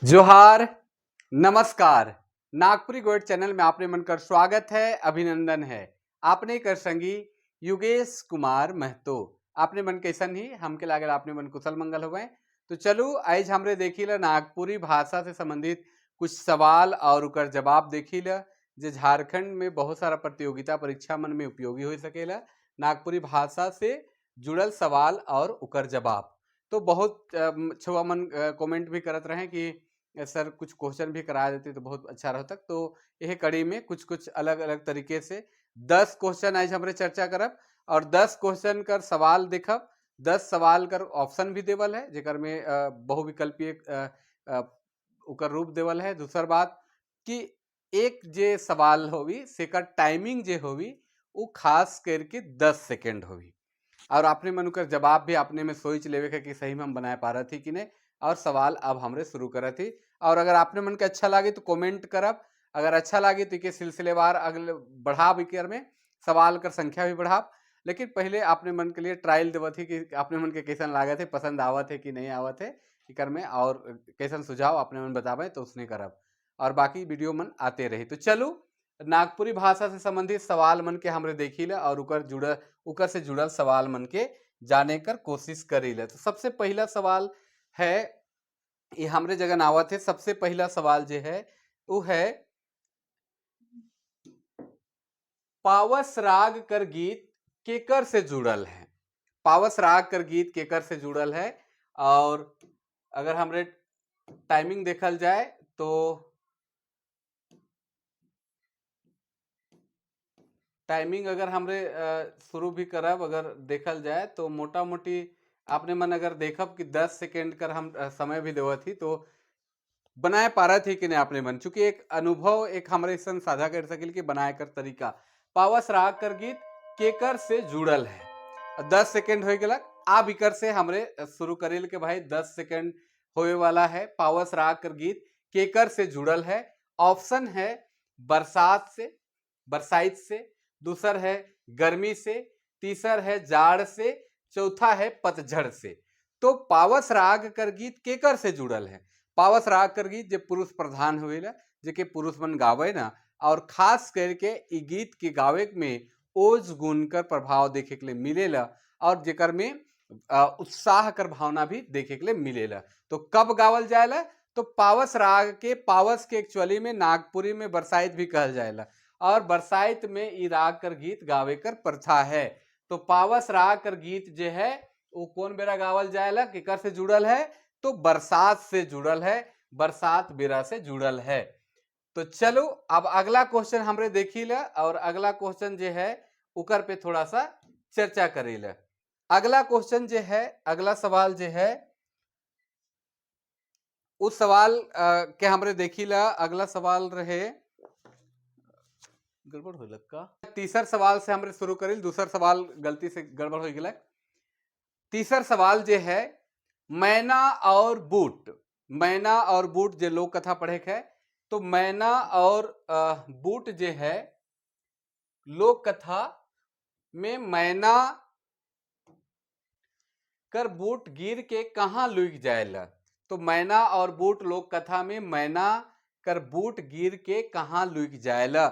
जोहार, नमस्कार। नागपुरी गोयट चैनल में आपने मन कर स्वागत है, अभिनंदन है। आपने कर संगी युगेश कुमार महतो। आपने मन कैसन ही हमके लागल आपने मन कुशल मंगल हो गए। तो चलो आज हमरे देखी ला नागपुरी भाषा से संबंधित कुछ सवाल और उकर जवाब देखी ला, जो झारखंड में बहुत सारा प्रतियोगिता परीक्षा मन में उपयोगी हो सकेला। नागपुरी भाषा से जुड़ल सवाल और उकर जवाब। तो बहुत छुआ मन कमेंट भी करत रहे कि सर कुछ क्वेश्चन भी करा देते तो बहुत अच्छा रहता। तो यह कड़ी में कुछ कुछ अलग अलग तरीके से 10 क्वेश्चन आज हमरे चर्चा करब और 10 क्वेश्चन कर सवाल देखब। 10 सवाल कर ऑप्शन भी देवल है, जेकर में बहुविकल्पीय उकर रूप देवल है। दूसर बात कि एक जे सवाल होवी सेकर टाइमिंग जे होवी वो खास करके 10 सेकेंड होवी और आपने मन कर जवाब भी आपने में सोच लेवे के कि सही में हम बनाए पा रहे थी कि नहीं। और सवाल अब हमरे शुरू करे थी और अगर आपने मन के अच्छा लगे तो कमेंट करब। अगर अच्छा लगे तो के सिलसिलेवार अगले बढ़ाब इकर में सवाल कर संख्या भी बढ़ाब। लेकिन पहले आपने मन के लिए ट्रायल देवत थी कि आपने मन के कैसन लागत है, पसंद आवत है कि नहीं आवत है इकर में, और कैसन सुझाव आपने मन बतावे तो उसने करब और बाकी वीडियो मन आते रही। तो चलो नागपुरी भाषा से संबंधित सवाल मन के हमरे देखी ला और उकर से जुड़ल सवाल मन के जाने कर कोशिश करी ले। तो सबसे पहला सवाल है, ये हमरे जगह आवत है। सबसे पहला सवाल जो है वो है, पावस राग कर गीत केकर से जुड़ल है। पावस राग कर गीत केकर से जुड़ल है। और अगर हमरे टाइमिंग देखल जाए तो टाइमिंग अगर हमरे शुरू भी करब अगर देखल जाए तो मोटा मोटी आपने मन अगर देखब कि 10 सेकेंड कर हम समय भी देवत थी तो बनाए पा रहे थे कि नहीं आपने मन, चूंकि एक अनुभव एक हमरे सन साझा कर सकिल कि बनाए कर तरीका। पावस राग कर गीत केकर से जुड़ल है, 10 सेकेंड हो गया। आप इकर से हमरे शुरू करेल के भाई 10 सेकेंड होए वाला है। पावस राग कर गीत केकर से जुड़ल है। ऑप्शन है बरसात से, बरसाइत से, दूसर है गर्मी से, तीसर है जाड़ से, चौथा है पतझड़ से। तो पावस राग कर गीत केकर से जुड़ल है। पावस राग कर गीत जो पुरुष प्रधान हुएला, जेके पुरुष मन गावे ना, और खास करके इ गीत के गावे में ओज गुण कर प्रभाव देखे के लिए मिलेला और जेकर में उत्साह कर भावना भी देखे के लिए मिलेला। तो कब गावल जाएला, तो पावस राग के, पावस के एक्चुअली में नागपुरी में बरसाइत भी कहल जाएला और बरसाइत में ई राग कर गीत गावे कर प्रथा है। तो पावस राग कर गीत जो है वो कौन बेरा गावल जाएला, केकर से जुड़ल है, तो बरसात से जुड़ल है, बरसात बेरा से जुड़ल है। तो चलो अब अगला क्वेश्चन हमरे देखी ला और अगला क्वेश्चन जो है उकर पे थोड़ा सा चर्चा करी ला। अगला क्वेश्चन जो है, अगला सवाल जो है उस सवाल के हमरे देखी ला। अगला सवाल रहे, गड़बड़ हो लग का, तीसर सवाल से हमरे शुरू करी, दूसर सवाल गलती से गड़बड़ हो गया। तीसर सवाल जो है, मैना और बूट, मैना और बूट जो लोक कथा पढ़े है, तो मैना और बूट जो है लोक कथा में मैना कर बूट गिर के कहां लुक जाएला। तो मैना और बूट लोक कथा में मैना कर बूट गिर के कहां लुक जाएला।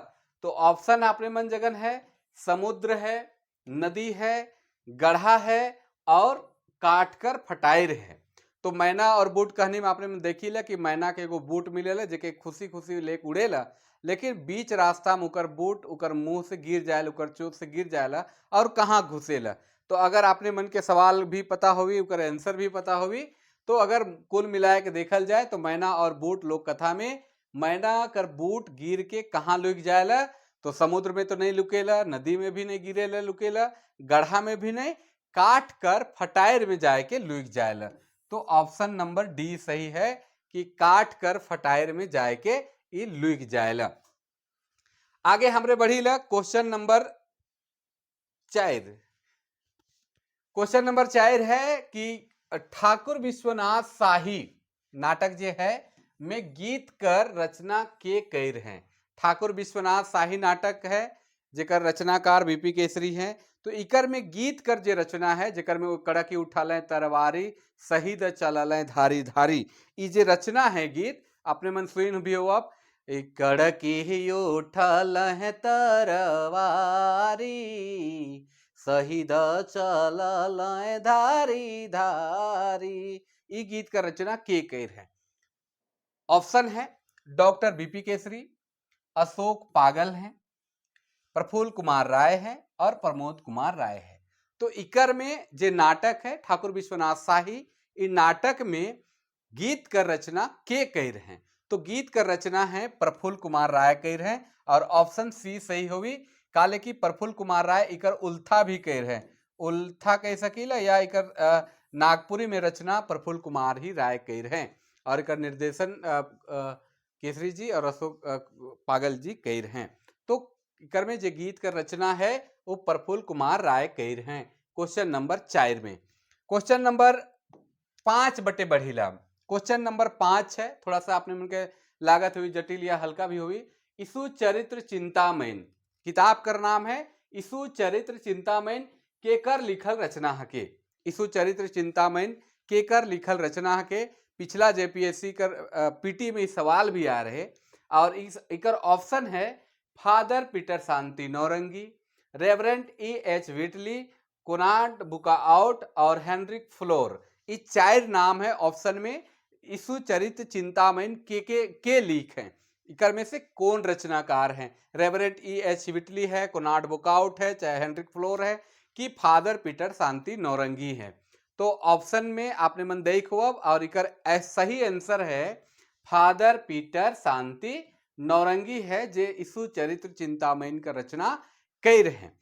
तो ऑप्शन आपने मन जगन है, समुद्र है, नदी है, गढ़ा है और काटकर फटायर है। तो मैना और बूट कहने में आपने देखी ला कि मैना के एगो बूट मिलेला जेके खुशी खुशी लेके उड़ेला, लेकिन बीच रास्ता में उकर बूट उकर मुंह से गिर जाएला, उकर चोट से गिर जाएला और कहाँ घुसेला। तो अगर आपने मन के सवाल भी पता होगी, उकर आंसर भी पता होगी, तो अगर कुल मिलाए के देखल जाए तो मैना और बूट लोक कथा में मैना कर बूट गिर के कहाँ लुक जाएला, तो समुद्र में तो नहीं लुकेला, नदी में भी नहीं गिरेला लुकेला, गढ़ा में भी नहीं, काट कर फटायर में जाके लुक जाएला। तो ऑप्शन नंबर डी सही है कि काट कर फटायर में जाके ये लुक जाएला। आगे हमरे बढ़ी ला क्वेश्चन नंबर 4। क्वेश्चन नंबर 4 है कि ठाकुर विश्वनाथ शाही नाटक जो है में गीत कर रचना के कैर हैं। ठाकुर विश्वनाथ शाही नाटक है जेकर रचनाकार बीपी केसरी हैं। तो इकर में गीत कर जे रचना है, जेकर में वो कड़की उठल तरवारी शहीद चलल धारी धारी, ई जे रचना है गीत अपने मन सुन भी हो। अब कड़की उठल तरवारी शहीद चलल धारी धारी, ई गीत का रचना के कैर है? ऑप्शन है डॉक्टर बीपी केसरी, अशोक पागल हैं, प्रफुल्ल कुमार राय है और प्रमोद कुमार राय है। तो इकर में जे नाटक है ठाकुर विश्वनाथ शाही, इन नाटक में गीत कर रचना के कैर हैं? तो गीत कर रचना है प्रफुल्ल कुमार राय कैर हैं और ऑप्शन सी सही होगी। काले की प्रफुल्ल कुमार राय इकर उल्था भी कैर है, उल्था कह सकीला या इकर नागपुरी में रचना प्रफुल्ल कुमार ही राय कैर हैं और इकर निर्देशन केसरी जी और अशोक पागल जी कैर हैं। तो इकर में जो गीत का रचना है वो प्रफुल्ल कुमार राय कैर हैं। क्वेश्चन नंबर 4 में क्वेश्चन नंबर 5 बटे बढ़ीला, क्वेश्चन नंबर 5 है, थोड़ा सा आपने मन के लागत हुई जटिल या हल्का भी हुई। यीशु चरित्र चिंतामैन किताब का नाम है यीशु चरित्र चिंतामैन, केकर लिखल रचना हके? यीशु चरित्र चिंतामैन केकर लिखल रचना हके? पिछला जेपीएससी कर पीटी में सवाल भी आ रहे और इकर ऑप्शन है father Peter Shanti Naurangi, reverend E.H. Whitley, Konrad बुकाआउट और हेनरिक फ्लोर। ये 4 नाम है ऑप्शन में। यीशु चरित्र चिंतामैन के लीक हैं, इकर में से कौन रचनाकार हैं? Reverent E.H. विटली है, कोनार्ड बुकाआउट है, चाहे हेनरिक फ्लोर है कि फादर पीटर शांति नौरंगी है? तो ऑप्शन में आपने मन देखो अब, और इकर सही आंसर है फादर पीटर शांति नौरंगी है, जे यीशु चरित्र चिंतामैन का रचना कैर है।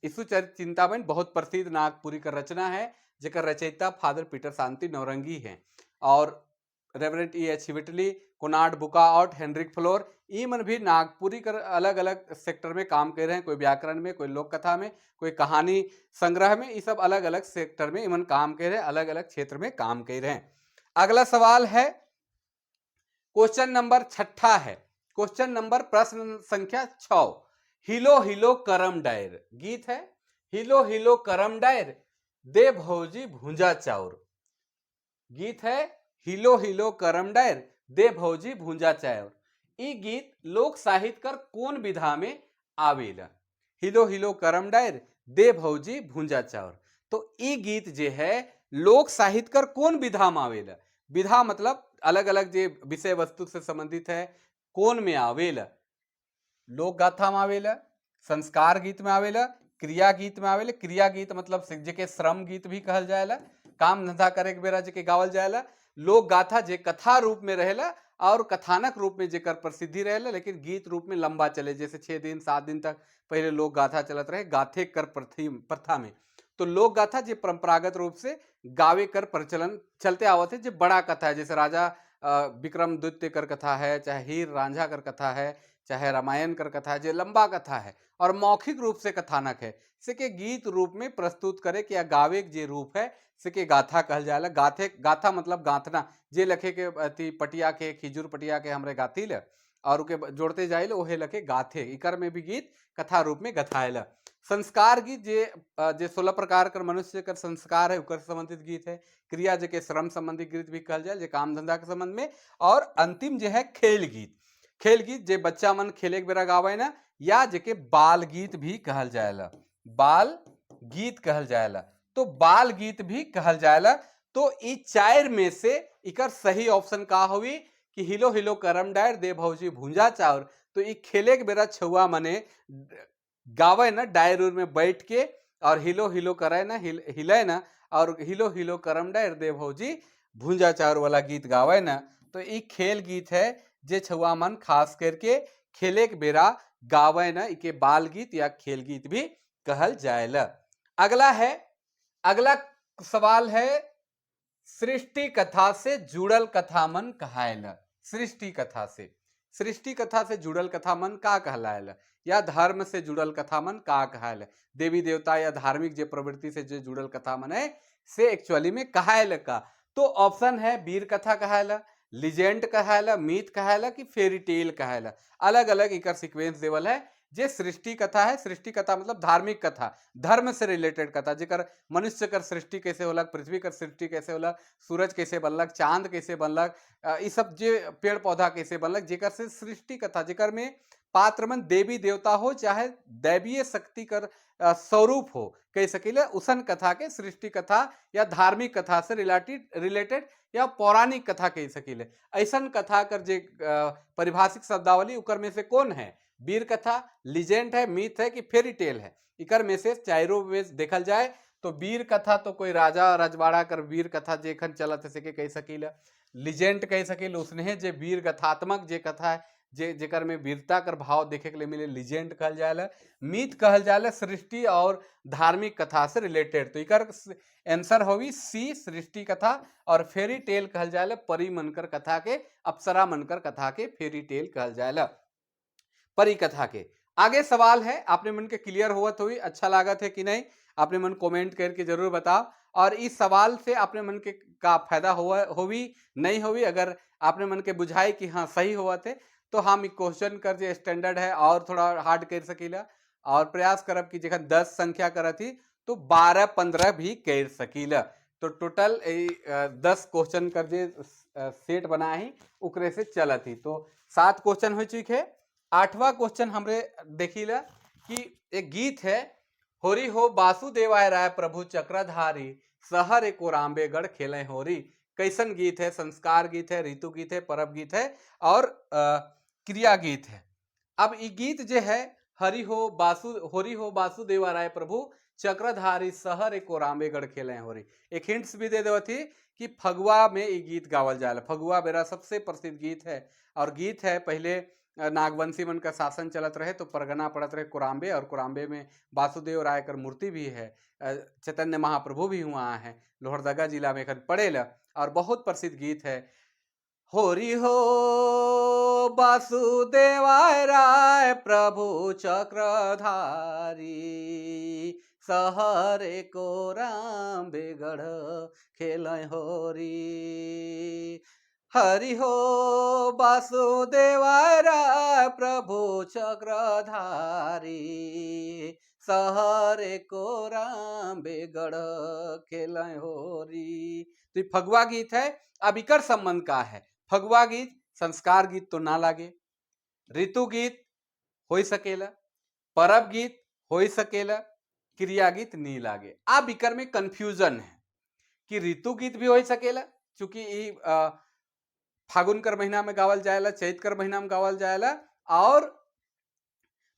यीशु चरित्र चिंतामैन बहुत प्रसिद्ध नागपुरी का रचना है, जेकर रचयिता फादर पीटर शांति नौरंगी है। और रेवरेंट E.H. विटली, कोनार्ड बुकाआउट, हेनरिक फ्लोर, ई मन भी नागपुरी कर अलग अलग सेक्टर में काम कर रहे हैं, कोई व्याकरण में, कोई लोक कथा में, कोई कहानी संग्रह में, ये सब अलग अलग सेक्टर में इमन काम कर रहे हैं, अलग अलग क्षेत्र में काम कर रहे हैं। अगला सवाल है क्वेश्चन नंबर 6 है, क्वेश्चन नंबर प्रश्न संख्या 6। हिलो हिलो करम डायर गीत है, हिलो हिलो करम डायर दे भौजी भूंजा चाउर, गीत है हिलो हिलो करम डायर दे भौजी भूंजा चाउर। ई गीत लोक साहित्य कर कौन विधा में आवेला? हिलो हिलो करम डायर दे भौजी भूंजा चाउर। तो ई गीत जे है लोक साहित्य कर कौन विधा में आवेला? विधा मतलब अलग अलग जे विषय वस्तु से संबंधित है, कौन में आवेला? लोक गाथा में आवेला, संस्कार गीत में आवेला, क्रिया गीत में आवेला। क्रिया गीत मतलब जेके श्रम गीत भी कहल जाएला, काम धंधा करे के बेरा जेके गावल जाएला। लोक गाथा जे कथा रूप में रहेला और कथानक रूप में जेकर प्रसिद्धि रहेला, लेकिन गीत रूप में लंबा चले, जैसे 6 दिन 7 दिन तक पहले लोक गाथा चलत रहे गाथे कर प्रथा में। तो लोक गाथा जे परंपरागत रूप से गावे कर प्रचलन चलते आवत है, जो बड़ा कथा है, जैसे राजा विक्रमादित्य कर कथा है, चाहे हीर रांझा कर कथा है, चाहे रामायण कर कथा है, जो लंबा कथा है और मौखिक रूप से कथानक है, सिके गीत रूप में प्रस्तुत करे कि या गावे जे रूप है सिके गाथा कहल जाएला। गाथे गाथा मतलब गाथना, जे लखे के अति पटिया के खिजुर पटिया के हमरे गाथिल और उके जोड़ते जाइल ओहे लखे गाथे। इकर में भी गीत कथा रूप में गथाएला। संस्कार गीत जे 16 प्रकार कर मनुष्य कर संस्कार है उकर संबंधित गीत है। क्रिया जे के श्रम संबंधित गीत भी कहल जाए, जे काम धंधा के संबंध में। और अंतिम जे है खेल गीत, खेल गीत जे बच्चा मन खेले के बेरा गावे ना, या जेके बाल गीत भी कहल जाएला, बाल गीत कहल जाएला। तो बाल गीत भी कहल जाएला। तो ई 4 में से इकर सही ऑप्शन का होगी कि हिलो हिलो करम डायर दे भौजी भूंजा चाउर। तो ई खेले के बेरा छुआ मने गावे ना डायर में बैठ के और हिलो हिलो करे ना हिले ना और हिलो हिलो करम डायर दे भौजी भूंजा चाउर वाला गीत गावे ना। तो ई खेल गीत है जे छुआ मन खास करके खेले के बेरा गावे ना, इके बाल गीत या खेल गीत भी कहल जाएला। अगला सवाल है सृष्टि कथा से जुड़ल कथा मन कहायला। सृष्टि कथा से जुड़ल कथा मन का कहलायला, या धर्म से जुड़ल कथा मन का कहलायला? देवी देवता या धार्मिक जे प्रवृत्ति से जो जुड़ल कथा मन है से एक्चुअली में कहायला का? तो ऑप्शन है वीर कथा कहायला, लिजेंड कहायला, मीथ कहायला कि फेरी टेल कहायला। अलग अलग इकर सीक्वेंस देवल है, जे सृष्टि कथा है, सृष्टि कथा मतलब धार्मिक कथा, धर्म से रिलेटेड कथा, जेकर मनुष्य कर सृष्टि कैसे होलक, पृथ्वी कर सृष्टि कैसे होलक, सूरज कैसे बनलक, चांद कैसे बनलक, ये सब जे पेड़ पौधा कैसे बनलक, जेकर से सृष्टि कथा, जेकर में पात्र मन देवी देवता हो चाहे दैवीय शक्ति कर स्वरूप हो कह सकीले, उसन कथा के सृष्टि कथा या धार्मिक कथा से रिलेटेड या पौराणिक कथा कह सकीले। ऐसन कथा कर जे परिभाषिक शब्दावली उकर में से कौन है? वीर कथा, लीजेंड है, मीथ है कि फेरी टेल है? इकर में से चारों में देखल जाए तो वीर कथा तो कोई राजा रजवाड़ा कर वीर कथा जेखन चलत है से कह सकीले, लीजेंड कह सकीले उसने जे वीर कथात्मक जे कथा है जे जेकर में वीरता कर भाव देखे के लिए मिले लीजेंड कहल जाए, मीथ कहल जाए सृष्टि और धार्मिक कथा से रिलेटेड। तो इकर आंसर होगी सी सृष्टि कथा, और फेरी टेल कहल जाए परी मनकर कथा के, अप्सरा मनकर कथा के फेरी टेल कहल जाए परी कथा के। आगे सवाल है, आपने मन के क्लियर हुआ तो अच्छा लागत है कि नहीं, आपने मन कमेंट करके जरूर बताओ। और इस सवाल से आपने मन के का फायदा हुआ होवी नहीं होवी, अगर आपने मन के बुझाई कि हाँ सही हुआ थे तो हम क्वेश्चन कर जो स्टैंडर्ड है और थोड़ा हार्ड कर सकीला, और प्रयास करब कि जखन 10 संख्या करत ही तो 12-15 भी कर सकीला। तो टोटल 10 क्वेश्चन कर जे सेट बना ही उकरे से चलत ही, तो 7 क्वेश्चन हो चुके है। 8वां क्वेश्चन हमरे देखिला कि एक गीत है, होरी हो वासुदेवाय राय प्रभु चक्रधारी, शहर एक रामबेगढ़ खेले होरी। कैसन गीत है? संस्कार गीत है, ऋतु गीत है, परब गीत है और क्रिया गीत है। अब ये गीत जो है होरी हो वासुदेवा राय प्रभु चक्रधारी, शहर एक रामबेगढ़ खेले होरी। एक हिंट्स भी दे देवती कि फगुआ में ये गीत गावल जाए, फगुआ मेरा सबसे प्रसिद्ध गीत है, और गीत है पहले नागवंशी मन का शासन चलत रहे तो परगना पड़त रहे कुराम्बे, और कुराम्बे में वासुदेव राय कर मूर्ति भी है, चैतन्य महाप्रभु भी हुआ है, लोहरदगा जिला में पड़ेला, और बहुत प्रसिद्ध गीत है। होरी हो वासुदेवाय राय प्रभु चक्रधारी, सहरे को रामबेगढ़ खेलय होरी। हरि हो वासुदेवाय राय प्रभु चक्रधारी, सहरे को रामबेगढ़ खेलय होरी। तो ये फगुआ गीत है। अब इकर संबंध का है? फगुआ गीत संस्कार गीत तो ना लागे, ऋतु गीत हो सकेला, परब गीत हो सकेला, क्रिया गीत नहीं लागे। अब इकर में कंफ्यूजन है कि ऋतु गीत भी हो सकेला, चूंकि फागुन कर महीना में गावल जाएला, चैत कर महीना में गावल जाएला, और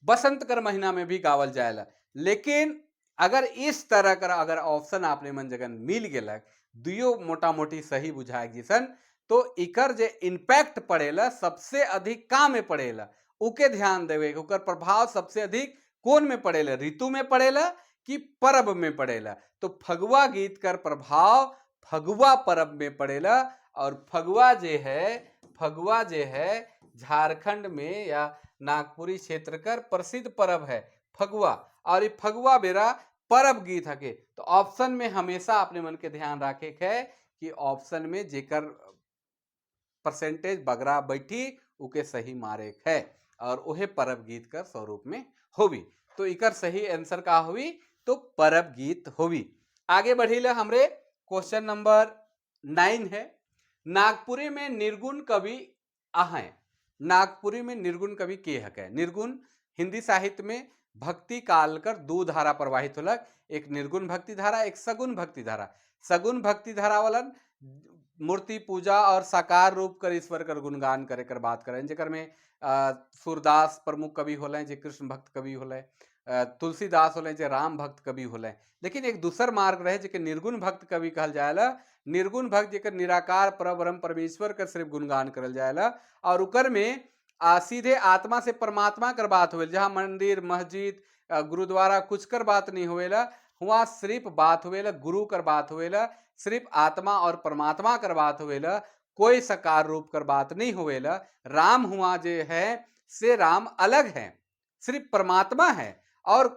बसंत कर महीना में भी गावल जाएला। लेकिन अगर इस तरह का अगर ऑप्शन आपने मन जगन मिल गया, दुयो मोटा मोटी सही बुझाए जिसन, तो इकर जे इम्पैक्ट पड़ेला सबसे अधिक का में पड़ेला, उके ध्यान देवे, उकर प्रभाव सबसे अधिक कौन में पड़ेला, ऋतु में पड़ेला कि परब में पड़ेला। तो फगुआ गीत कर प्रभाव फगुआ परब में पड़ेला, और फगुआ जे है झारखंड में या नागपुरी क्षेत्र कर प्रसिद्ध परब है फगुआ, और ये फगुआ बेरा परब गीत हके। तो ऑप्शन में हमेशा अपने मन के ध्यान रखे है कि ऑप्शन में जेकर परसेंटेज बगरा बैठी उके सही मारे है, और उहे परब गीत का स्वरूप में होवी। तो इकर सही आंसर का होवी तो परब गीत होवी। आगे बढ़ीला हमरे क्वेश्चन नंबर 9 है, नागपुरी में निर्गुण कवि आहे। नागपुरी में निर्गुण कवि के हके? निर्गुण हिंदी साहित्य में भक्ति काल कर दो धारा प्रवाहित होलक, एक निर्गुण भक्ति धारा, एक सगुण भक्ति धारा। सगुण भक्ति धारा वालन मूर्ति पूजा और साकार रूप कर ईश्वर कर गुणगान करे कर बात करें, जेकर में सूरदास प्रमुख कवि होले, जे कृष्ण भक्त कवि होले, तुलसीदास होले जे राम भक्त कवि होले। लेकिन एक दूसर मार्ग रहे जेके निर्गुण भक्त कवि कहल जाएला। निर्गुण भक्त जेकर निराकार परब्रह्म परमेश्वर कर सिर्फ गुणगान करल जाएला, और उकर में सीधे आत्मा से परमात्मा कर बात हुए, जहाँ मंदिर मस्जिद गुरुद्वारा कुछ कर बात नहीं हुएला, हुआ सिर्फ बात हुएला गुरु कर बात हुएला, सिर्फ आत्मा और परमात्मा कर बात हुएला, कोई साकार रूप कर बात नहीं हुएला। राम हुआ जे है से राम अलग है, सिर्फ परमात्मा है, और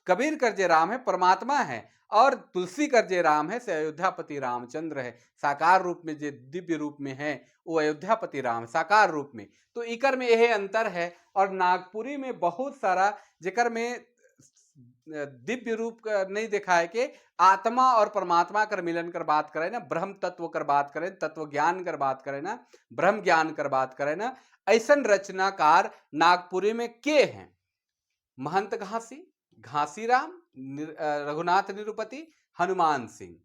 कबीर कर जे राम है परमात्मा है, और तुलसी कर जे राम है से अयोध्यापति रामचंद्र है। साकार रूप में जे दिव्य रूप में है वो अयोध्यापति राम है साकार रूप में। तो इकर में यह अंतर है। और नागपुरी में बहुत सारा जेकर में दिव्य रूप नहीं देखा है कि आत्मा और परमात्मा कर मिलन कर बात करें ना, ब्रह्म तत्व कर बात करें, तत्व ज्ञान कर बात करें ना, ब्रह्म ज्ञान कर बात करें ना, ऐसा रचनाकार नागपुरी में के हैं? महंत घासी, घासीराम, रघुनाथ निरुपति, हनुमान सिंह।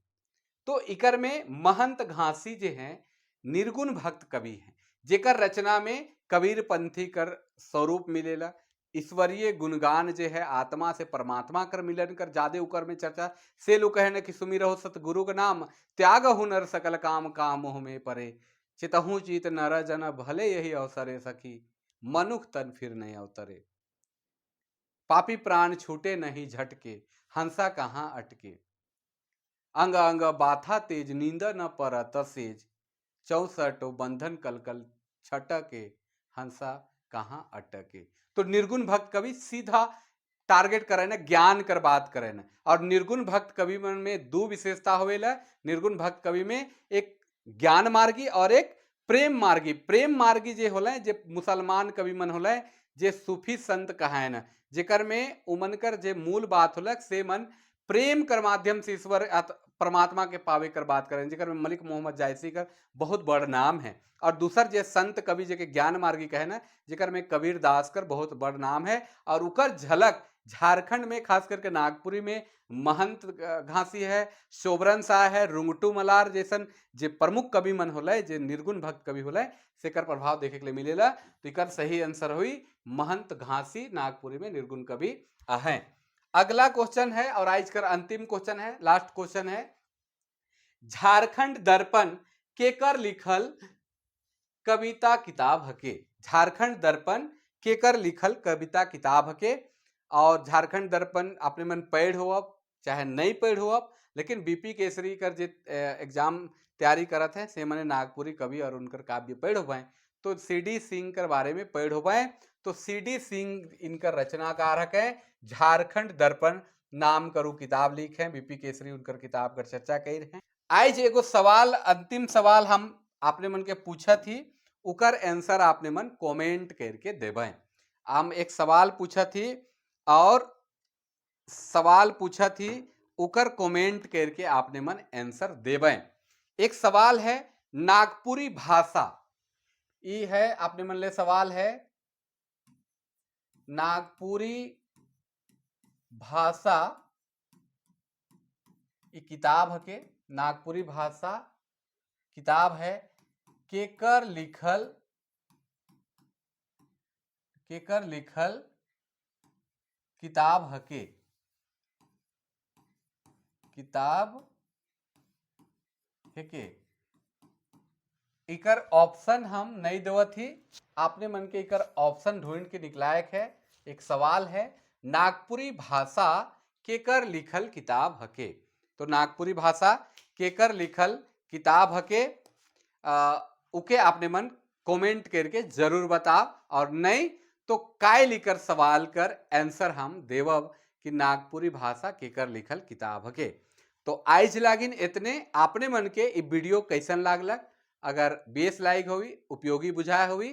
तो इकर में महंत घासी जे हैं निर्गुण भक्त कवि हैं, जेकर रचना में कबीर पंथी कर स्वरूप मिलेला। ईश्वरीय गुणगान जे है आत्मा से परमात्मा कर मिलन कर जादे उकर में चर्चा से लोग कहे न कि सुमिरहो सतगुरु का नाम, त्याग हुनर सकल काम, काम मोह में परे, चितहु चित नर जन भले यही अवसरे सखी, मनुख तन फिर नहीं अवतरे, पापी प्राण छूटे नहीं झटके, हंसा कहाँ अटके, अंग अंग बाथा तेज, नींद न परत सेज, 64 बंधन कलकल छटके, हंसा कहाँ अटके। तो निर्गुण भक्त कवि सीधा टारगेट करे ना, ज्ञान कर बात करे ना। और निर्गुण भक्त कवि मन में दो विशेषता होवेला। निर्गुण भक्त कवि में एक ज्ञान मार्गी और एक प्रेम मार्गी। प्रेम मार्गी जे होला जे मुसलमान कवि मन होला, जे सूफी संत कहाय ना, जेकर में उमनकर जे मूल बात होला से मन प्रेम कर माध्यम से ईश्वर परमात्मा के पावे कर बात करें, जेकर में मलिक मोहम्मद जायसी कर बहुत बड़ नाम है। और दूसर जे संत कवि जे के ज्ञान मार्गी कहे ना, जेकर में कबीर दास कर बहुत बड़ नाम है। और उकर झलक झारखंड में खास करके नागपुरी में महंत घासी है, शोभरन शाह है, रुंगटू मलार जैसन जे प्रमुख कवि मन होला, जे निर्गुण भक्त कवि होला, सेकर प्रभाव देखे के लिए मिलेला। तो इकर सही आंसर हुई महंत घासी नागपुरी में निर्गुण कवि है। अगला क्वेश्चन है और आज कर अंतिम क्वेश्चन है, लास्ट क्वेश्चन है, झारखंड दर्पण केकर लिखल कविता किताब हके? झारखंड दर्पण केकर लिखल कविता किताब हके? और झारखंड दर्पण आपने मन पढ़ हो चाहे नहीं पढ़ हो, लेकिन बीपी केसरी कर जे एग्जाम तैयारी करत है से मने नागपुरी कवि और उनकर काव्य पढ़ हो पाए, तो सीडी सिंह कर बारे में पढ़ हो पाए। तो सीडी सिंह इनकर रचनाकार है। झारखंड दर्पण नाम करू किताब लिखे, बीपी केसरी उनकर किताब कर चर्चा कर रहे हैं। आज एगो सवाल, अंतिम सवाल हम आपने मन के पूछा थी, उकर आंसर आपने मन कमेंट करके देवें। हम एक सवाल पूछा थी और सवाल पूछा थी उकर कमेंट करके आपने मन आंसर देवें। एक सवाल है नागपुरी भाषा, ये है आपने मन ले सवाल है नागपुरी भाषा, ये किताब के नागपुरी भाषा किताब है, केकर लिखल किताब हके? किताब है इकर ऑप्शन हम नहीं देवत ही, आपने मन के इकर ऑप्शन ढूंढ के निकलायक है। एक सवाल है नागपुरी भाषा केकर लिखल किताब हके? तो नागपुरी भाषा केकर लिखल किताब हके, उके आपने मन कमेंट करके जरूर बताओ। और नहीं तो काय लिखकर सवाल कर आंसर हम देवब कि नागपुरी भाषा केकर लिखल किताब हके। तो आज लागिन इतने। आपने मन के ये वीडियो कैसन लागलक? अगर बेस लाइक हुई, उपयोगी बुझाए हुई,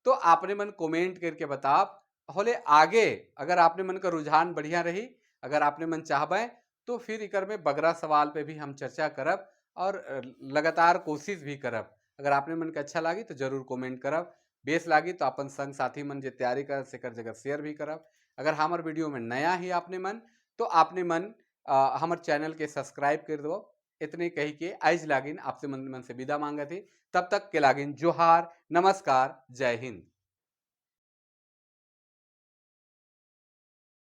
तो आपने मन कमेंट करके बताओ। होले आगे अगर आपने मन का रुझान बढ़िया रही, अगर आपने मन चाहबे तो फिर इकर में बगरा सवाल पे भी हम चर्चा करब और लगातार कोशिश भी करब। अगर आपने मन का अच्छा लगी तो जरूर कमेंट करब, बेस लागी तो अपन संग साथी मन जे तैयारी कर सेकर जगह शेयर भी करब। अगर हमार वीडियो में नया ही आपने मन तो आपने मन हमारे चैनल के सब्सक्राइब कर दो। इतने कही के आज लागिन आपसे मन से विदा मांगा थी। तब तक के लागिन जोहार, नमस्कार, जय हिंद।